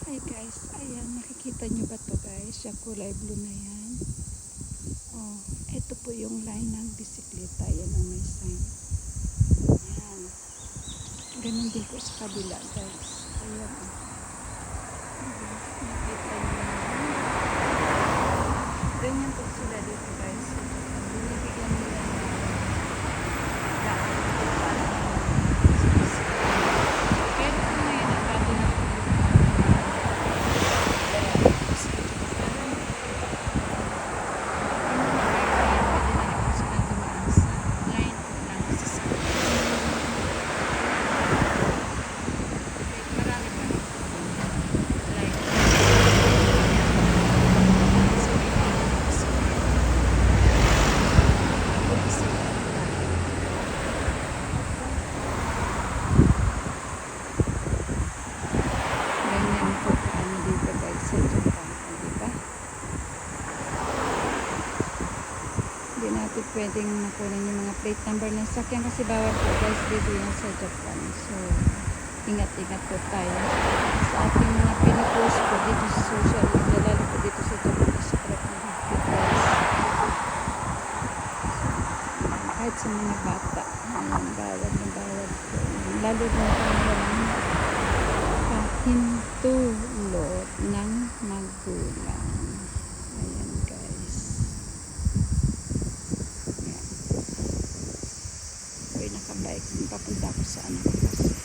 Hi guys, ayan, nakikita nyo ba to guys? Yung kulay blue na yan. Oh, ito po yung line ng bisikleta. Yan ang may sign. Ayan. Ganun din po sa kabila guys. Ayan. Ayan. Nakita nyo yan. Ganyan po sila dito guys. Binibigyan nila na daan po para sa bisikleta. Pero kung ngayon, ang bago na po hindi natin pwedeng makunin yung mga plate number ng sakyan kasi bawal po guys dito yan sa Japan. So ingat-ingat po tayo sa ating mga pinipost po dito sa social media, lalo po dito sa Japan. Sobrang mahigpit guys, kahit sa mga bata. Bawal na bawal po, lalo na kung walang pahintulot ng magulang. Ayan guys, ako'y nakabike, papunta ko sa anak ko kasi